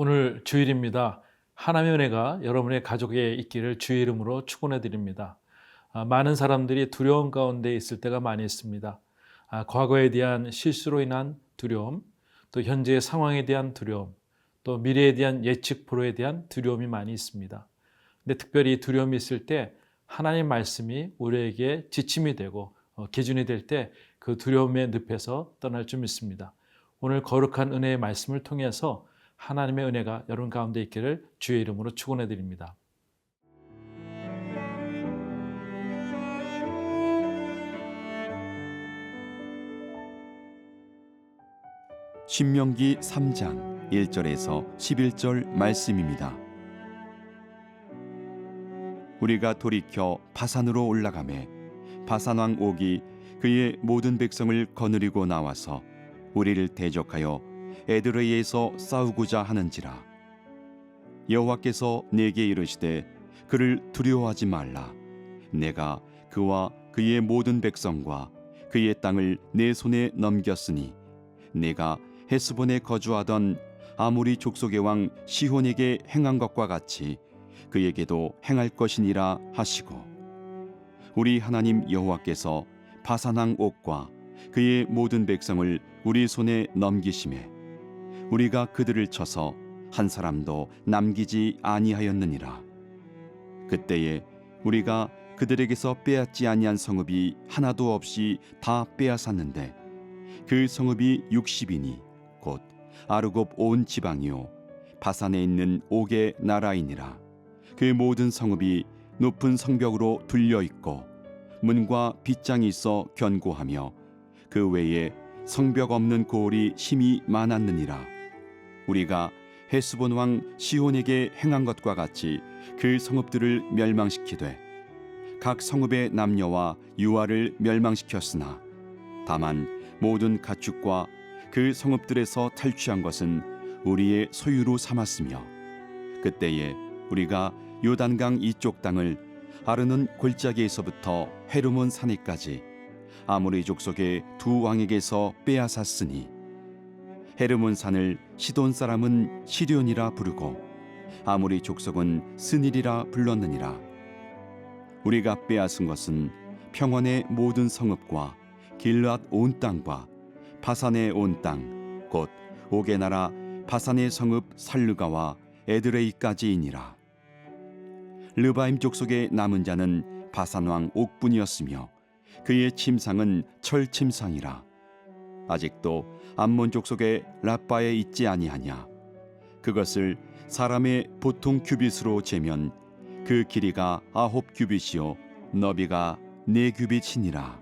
오늘 주일입니다. 하나님의 은혜가 여러분의 가족에 있기를 주의 이름으로 축원해 드립니다. 많은 사람들이 두려움 가운데 있을 때가 많이 있습니다. 과거에 대한 실수로 인한 두려움, 또 현재의 상황에 대한 두려움, 또 미래에 대한 예측 불허에 대한 두려움이 많이 있습니다. 근데 특별히 두려움이 있을 때 하나님의 말씀이 우리에게 지침이 되고 기준이 될 때 그 두려움의 늪에서 떠날 줄 믿습니다. 오늘 거룩한 은혜의 말씀을 통해서 하나님의 은혜가 여러분 가운데 있기를 주의 이름으로 축원해 드립니다. 신명기 3장 1절에서 11절 말씀입니다. 우리가 돌이켜 바산으로 올라가매 바산 왕 옥이 그의 모든 백성을 거느리고 나와서 우리를 대적하여 에드레이에서 싸우고자 하는지라. 여호와께서 내게 이르시되 그를 두려워하지 말라. 내가 그와 그의 모든 백성과 그의 땅을 내 손에 넘겼으니 내가 헤스본에 거주하던 아모리 족속의 왕 시혼에게 행한 것과 같이 그에게도 행할 것이니라 하시고, 우리 하나님 여호와께서 바산 왕 옥과 그의 모든 백성을 우리 손에 넘기심에 우리가 그들을 쳐서 한 사람도 남기지 아니하였느니라. 그때에 우리가 그들에게서 빼앗지 아니한 성읍이 하나도 없이 다 빼앗았는데 그 성읍이 60이니 곧 아르곱 온 지방이요 바산에 있는 옥의 나라이니라. 그 모든 성읍이 높은 성벽으로 둘려 있고 문과 빗장이 있어 견고하며 그 외에 성벽 없는 고을이 힘이 많았느니라. 우리가 헤스본 왕 시혼에게 행한 것과 같이 그 성읍들을 멸망시키되 각 성읍의 남녀와 유아를 멸망시켰으나 다만 모든 가축과 그 성읍들에서 탈취한 것은 우리의 소유로 삼았으며, 그때에 우리가 요단강 이쪽 땅을 아르논 골짜기에서부터 헤르몬 산에까지 아모리 족속의 두 왕에게서 빼앗았으니 헤르몬 산을 시돈 사람은 시럈이라 부르고 아모리 족속은 스닐이라 불렀느니라. 우리가 빼앗은 것은 평원의 모든 성읍과 길앗 온 땅과 바산의 온 땅, 곧 옥의 나라 바산의 성읍 살르가와 에드레이까지이니라. 르바임 족속의 남은 자는 바산 왕 옥뿐이었으며 그의 침상은 철 침상이라. 아직도 암몬 족속의 라빠에 있지 아니하냐. 그것을 사람의 보통 규빗으로 재면 그 길이가 9 규빗이요 너비가 4 규빗이니라.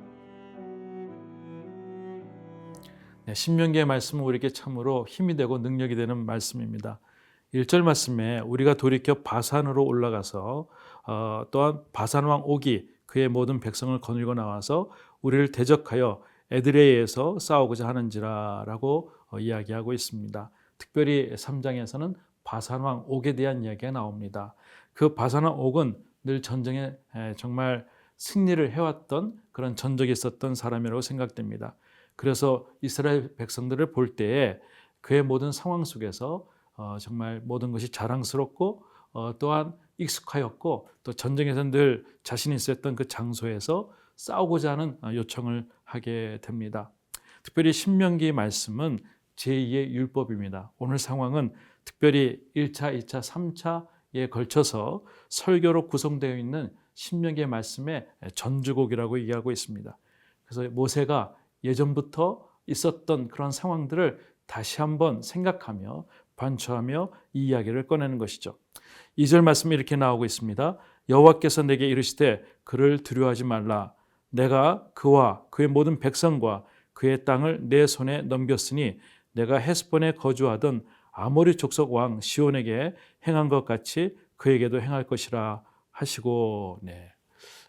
신명기의 말씀은 우리에게 참으로 힘이 되고 능력이 되는 말씀입니다. 1절 말씀에 우리가 돌이켜 바산으로 올라가서 또한 바산 왕 옥이 그의 모든 백성을 거느리고 나와서 우리를 대적하여 에드레이에서 싸우고자 하는지라라고 이야기하고 있습니다. 특별히 3장에서는 바산 왕 옥에 대한 이야기가 나옵니다. 그 바산 왕 옥은 늘 전쟁에 정말 승리를 해왔던 그런 전적이 있었던 사람이라고 생각됩니다. 그래서 이스라엘 백성들을 볼 때에 그의 모든 상황 속에서 정말 모든 것이 자랑스럽고 또한 익숙하였고 또 전쟁에서 늘 자신이 있었던 그 장소에서 싸우고자 하는 요청을 하게 됩니다. 특별히 신명기 말씀은 제2의 율법입니다. 오늘 상황은 특별히 1차, 2차, 3차에 걸쳐서 설교로 구성되어 있는 신명기의 말씀의 전주곡이라고 얘기하고 있습니다. 그래서 모세가 예전부터 있었던 그런 상황들을 다시 한번 생각하며 반추하며 이 이야기를 꺼내는 것이죠. 2절 말씀이 이렇게 나오고 있습니다. 여호와께서 내게 이르시되 그를 두려워하지 말라. 내가 그와 그의 모든 백성과 그의 땅을 내 손에 넘겼으니 내가 헤스본에 거주하던 아모리 족속 왕 시온에게 행한 것 같이 그에게도 행할 것이라 하시고,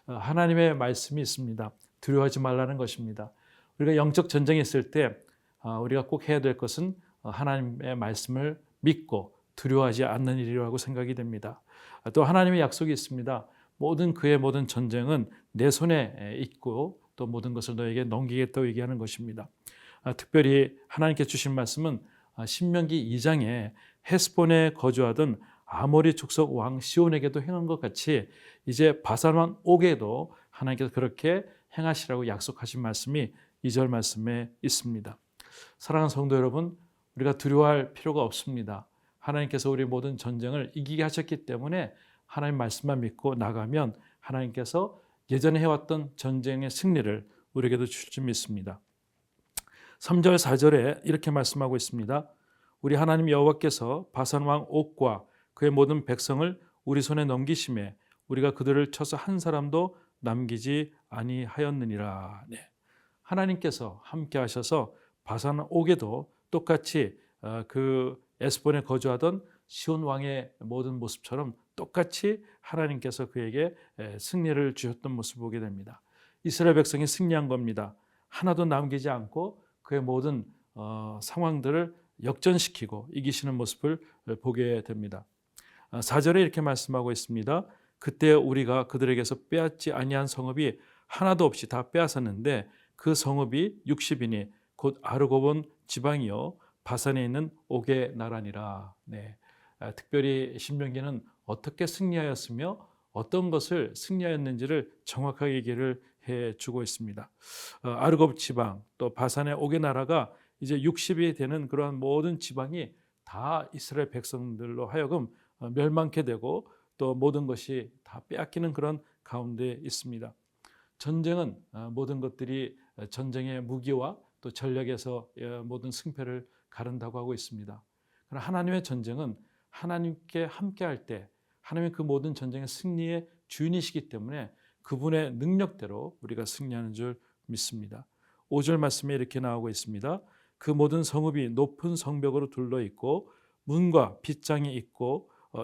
하나님의 말씀이 있습니다. 두려워하지 말라는 것입니다. 우리가 영적 전쟁이 있을 때 우리가 꼭 해야 될 것은 하나님의 말씀을 믿고 두려워하지 않는 일이라고 생각이 됩니다. 또 하나님의 약속이 있습니다. 그의 모든 전쟁은 내 손에 있고 또 모든 것을 너에게 넘기겠다고 얘기하는 것입니다. 특별히 하나님께 주신 말씀은 신명기 2장에 헤스본에 거주하던 아모리 족속 왕 시온에게도 행한 것 같이 이제 바산 왕 옥에도 하나님께서 그렇게 행하시라고 약속하신 말씀이 2절 말씀에 있습니다. 사랑하는 성도 여러분, 우리가 두려워할 필요가 없습니다. 하나님께서 우리 모든 전쟁을 이기게 하셨기 때문에 하나님 말씀만 믿고 나가면 하나님께서 예전에 해왔던 전쟁의 승리를 우리에게도 주실 줄 믿습니다. 3절 4절에 이렇게 말씀하고 있습니다. 우리 하나님 여호와께서 바산 왕 옥과 그의 모든 백성을 우리 손에 넘기심에 우리가 그들을 쳐서 한 사람도 남기지 아니하였느니라. 네. 하나님께서 함께 하셔서 바산 옥에도 똑같이 그 에스본에 거주하던 시온 왕의 모든 모습처럼 똑같이 하나님께서 그에게 승리를 주셨던 모습을 보게 됩니다. 이스라엘 백성이 승리한 겁니다. 하나도 남기지 않고 그의 모든 상황들을 역전시키고 이기시는 모습을 보게 됩니다. 4절에 이렇게 말씀하고 있습니다. 그때 우리가 그들에게서 빼앗지 아니한 성읍이 하나도 없이 다 빼앗았는데 그 성읍이 60이니 곧 아르고본 지방이요 바산에 있는 옥의 나라니라. 네. 특별히 신명기는 어떻게 승리하였으며 어떤 것을 승리하였는지를 정확하게 얘기를 해주고 있습니다. 아르곱 지방 또 바산의 옥의 나라가 이제 60이 되는 그러한 모든 지방이 다 이스라엘 백성들로 하여금 멸망케 되고 또 모든 것이 다 빼앗기는 그런 가운데 있습니다. 전쟁은 모든 것들이 전쟁의 무기와 또 전략에서 모든 승패를 가른다고 하고 있습니다. 그러나 하나님의 전쟁은 하나님께 함께할 때 하나님의 그 모든 전쟁의 승리의 주인이시기 때문에 그분의 능력대로 우리가 승리하는 줄 믿습니다. 5절 말씀에 이렇게 나오고 있습니다. 그 모든 성읍이 높은 성벽으로 둘러 있고 문과 빗장이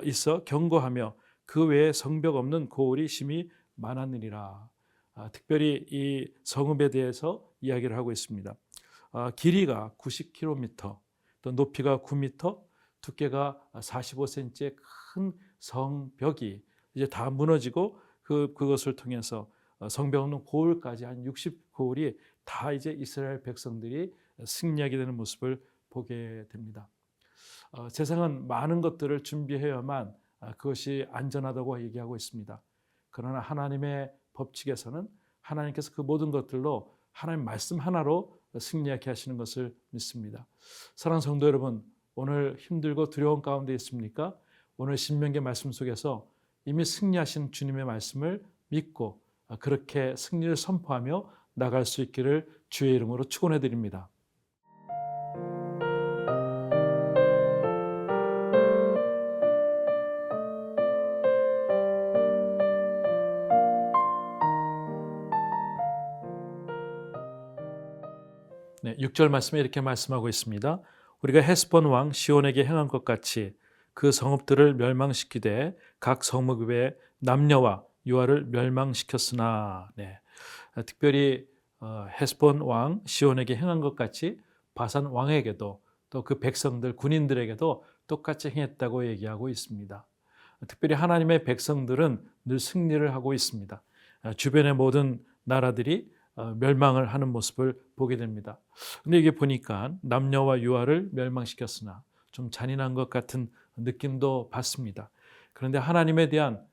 있어 견고하며 그 외에 성벽 없는 고을이 심히 많았느니라. 특별히 이 성읍에 대해서 이야기를 하고 있습니다. 길이가 90km, 또 높이가 9m, 두께가 45cm의 큰 성벽이 이제 다 무너지고 그것을 통해서 성벽 없는 고을까지 한 60고을이 다 이제 이스라엘 백성들이 승리하게 되는 모습을 보게 됩니다. 세상은 많은 것들을 준비해야만 그것이 안전하다고 얘기하고 있습니다. 그러나 하나님의 법칙에서는 하나님께서 그 모든 것들로 하나님 말씀 하나로 승리하게 하시는 것을 믿습니다. 사랑하는 성도 여러분, 오늘 힘들고 두려운 가운데 있습니까? 오늘 신명기 말씀 속에서 이미 승리하신 주님의 말씀을 믿고 그렇게 승리를 선포하며 나갈 수 있기를 주의 이름으로 축원해 드립니다. 네, 6절 말씀에 이렇게 말씀하고 있습니다. 우리가 헤스본 왕 시온에게 행한 것 같이 그 성읍들을 멸망시키되 각 성읍의 남녀와 유아를 멸망시켰으나. 네. 특별히 헤스본 왕 시온에게 행한 것 같이 바산 왕에게도 또 그 백성들 군인들에게도 똑같이 행했다고 얘기하고 있습니다. 특별히 하나님의 백성들은 늘 승리를 하고 있습니다. 주변의 모든 나라들이 멸망을 하는 모습을 보게 됩니다. 근데 이게 보니까 남녀와 유아를 멸망시켰으나 좀 잔인한 것 같은 느낌도 받습니다. 그런데 하나님에 대한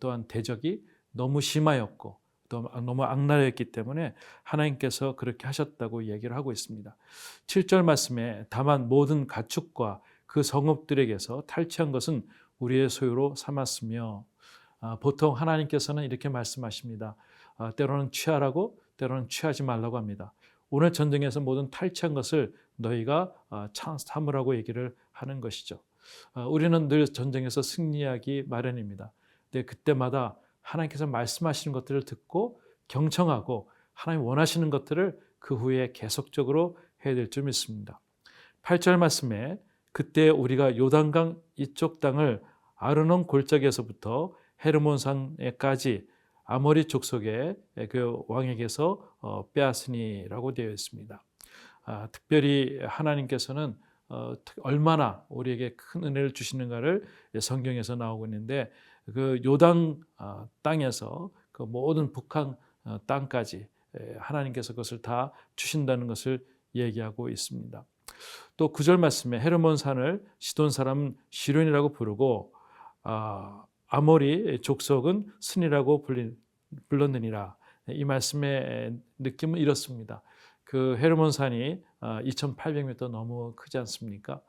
또한 대적이 너무 심하였고 또 너무 악랄했기 때문에 하나님께서 그렇게 하셨다고 얘기를 하고 있습니다. 7절 말씀에 다만 모든 가축과 그 성읍들에게서 탈취한 것은 우리의 소유로 삼았으며, 보통 하나님께서는 이렇게 말씀하십니다. 때로는 취하라고 때로는 취하지 말라고 합니다. 오늘 전쟁에서 모든 탈취한 것을 너희가 삼으라고 얘기를 하는 것이죠. 우리는 늘 전쟁에서 승리하기 마련입니다. 근데 그때마다 하나님께서 말씀하시는 것들을 듣고 경청하고 하나님 원하시는 것들을 그 후에 계속적으로 해야 될 줄 믿습니다. 8절 말씀에 그때 우리가 요단강 이쪽 땅을 아르논 골짜기에서부터 헤르몬산에까지 아모리 족속의 그 왕에게서 빼앗으니라고 되어 있습니다. 특별히 하나님께서는 얼마나 우리에게 큰 은혜를 주시는가를 성경에서 나오고 있는데, 그 요단 땅에서 그 모든 북한 땅까지 하나님께서 그것을 다 주신다는 것을 얘기하고 있습니다. 또 9절 말씀에 헤르몬 산을 시돈 사람은 시륜이라고 부르고 아모리 족속은 스니라고 불렀느니라. 이 말씀의 느낌은 이렇습니다. 그 헤르몬 산이 2,800m 너무 크지 않습니까?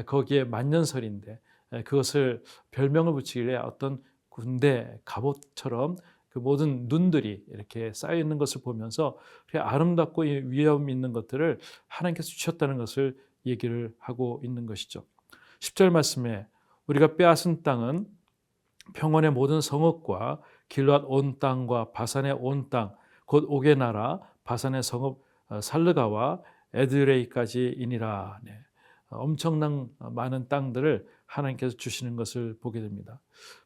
거기에 만년설인데 그것을 별명을 붙이길래 어떤 군대 갑옷처럼 그 모든 눈들이 이렇게 쌓여 있는 것을 보면서 아름답고 위험 있는 것들을 하나님께서 주셨다는 것을 얘기를 하고 있는 것이죠. 10절 말씀에 우리가 빼앗은 땅은 평원의 모든 성읍과 길앗 온 땅과 바산의 온 땅, 곧 옥의 나라 바산의 성읍 살르가와 에드레이까지이니라. 네. 엄청난 많은 땅들을 하나님께서 주시는 것을 보게 됩니다.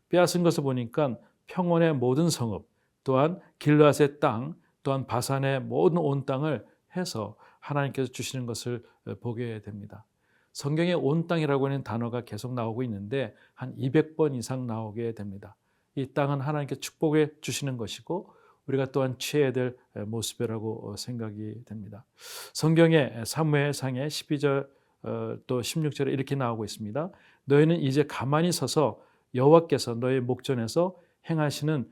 빼앗은 것을 보니까 평원의 모든 성읍, 또한 길앗의 땅, 또한 바산의 모든 온 땅을 해서 하나님께서 주시는 것을 보게 됩니다. 성경에 온 땅이라고 하는 단어가 계속 나오고 있는데 한 200번 이상 나오게 됩니다. 이 땅은 하나님께 축복해 주시는 것이고 우리가 또한 취해야 될 모습이라고 생각이 됩니다. 성경에 사무엘상의 12절 또 16절에 이렇게 나오고 있습니다. 너희는 이제 가만히 서서 여호와께서 너희 목전에서 행하시는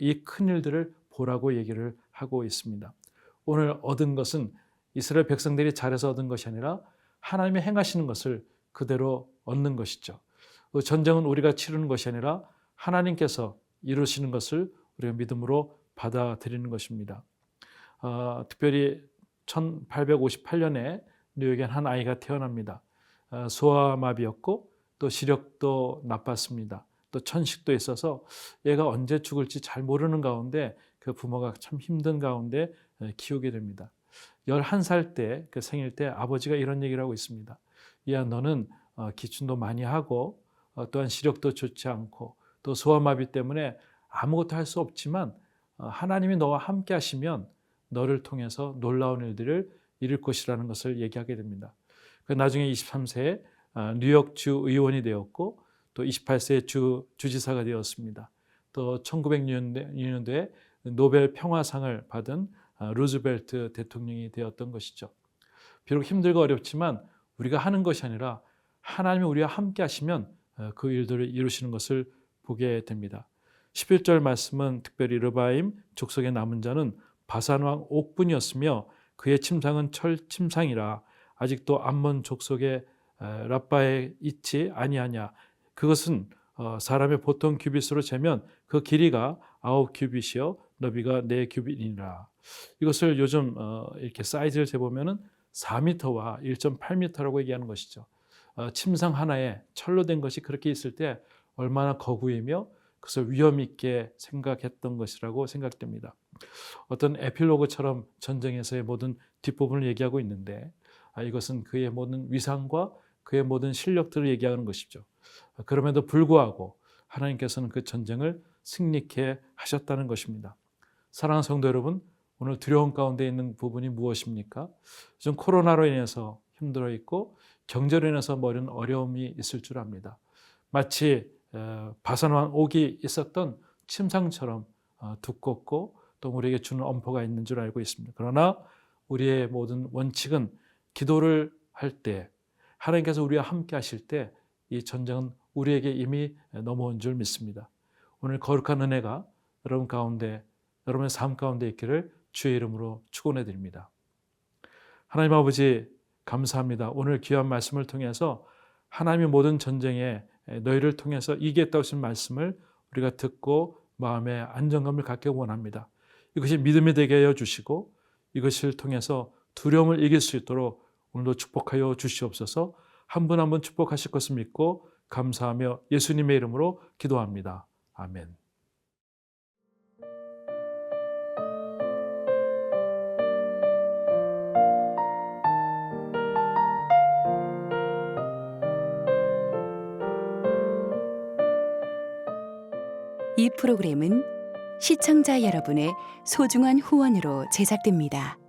이 큰 일들을 보라고 얘기를 하고 있습니다. 오늘 얻은 것은 이스라엘 백성들이 잘해서 얻은 것이 아니라 하나님이 행하시는 것을 그대로 얻는 것이죠. 그 전쟁은 우리가 치르는 것이 아니라 하나님께서 이루시는 것을 우리가 믿음으로 받아들이는 것입니다. 특별히 1858년에 뉴욕에 한 아이가 태어납니다. 소아마비였고 또 시력도 나빴습니다. 또 천식도 있어서 얘가 언제 죽을지 잘 모르는 가운데 그 부모가 참 힘든 가운데 키우게 됩니다. 11살 때 그 생일 때 아버지가 이런 얘기를 하고 있습니다. 야, 너는 기춘도 많이 하고 또한 시력도 좋지 않고 또 소아마비 때문에 아무것도 할 수 없지만 하나님이 너와 함께 하시면 너를 통해서 놀라운 일들을 이룰 것이라는 것을 얘기하게 됩니다. 나중에 23세에 뉴욕 주 의원이 되었고 또 28세에 주지사가 되었습니다. 또 1906년도에 노벨 평화상을 받은 루즈벨트 대통령이 되었던 것이죠. 비록 힘들고 어렵지만 우리가 하는 것이 아니라 하나님이 우리와 함께 하시면 그 일들을 이루시는 것을 보게 됩니다. 11절 말씀은 특별히 르바임 족속의 남은 자는 바산왕 옥분이었으며 그의 침상은 철 침상이라 아직도 암몬 족속의 랍바에 있지 아니하냐. 그것은 사람의 보통 규빗으로 재면 그 길이가 9규빗이요 너비가 4규빗이니라. 이것을 요즘 이렇게 사이즈를 재보면은 4m와 1.8m라고 얘기하는 것이죠. 침상 하나에 철로 된 것이 그렇게 있을 때 얼마나 거구이며 그것을 위험 있게 생각했던 것이라고 생각됩니다. 어떤 에필로그처럼 전쟁에서의 모든 뒷부분을 얘기하고 있는데 이것은 그의 모든 위상과 그의 모든 실력들을 얘기하는 것이죠. 그럼에도 불구하고 하나님께서는 그 전쟁을 승리케 하셨다는 것입니다. 사랑하는 성도 여러분, 오늘 두려움 가운데 있는 부분이 무엇입니까? 요즘 코로나로 인해서 힘들어 있고 경제로 인해서 모든 어려움이 있을 줄 압니다. 마치 바산왕 옥이 있었던 침상처럼 두껍고 또 우리에게 주는 엄포가 있는 줄 알고 있습니다. 그러나 우리의 모든 원칙은 기도를 할 때 하나님께서 우리와 함께 하실 때 이 전쟁은 우리에게 이미 넘어온 줄 믿습니다. 오늘 거룩한 은혜가 여러분 가운데 여러분의 삶 가운데 있기를 주의 이름으로 축원해 드립니다. 하나님 아버지 감사합니다. 오늘 귀한 말씀을 통해서 하나님의 모든 전쟁에 너희를 통해서 이기겠다고 하신 말씀을 우리가 듣고 마음에 안정감을 갖게 원합니다. 이것이 믿음이 되게 하여 주시고 이것을 통해서 두려움을 이길 수 있도록 오늘도 축복하여 주시옵소서. 한 분 한 분 축복하실 것을 믿고 감사하며 예수님의 이름으로 기도합니다. 아멘. 이 프로그램은 시청자 여러분의 소중한 후원으로 제작됩니다.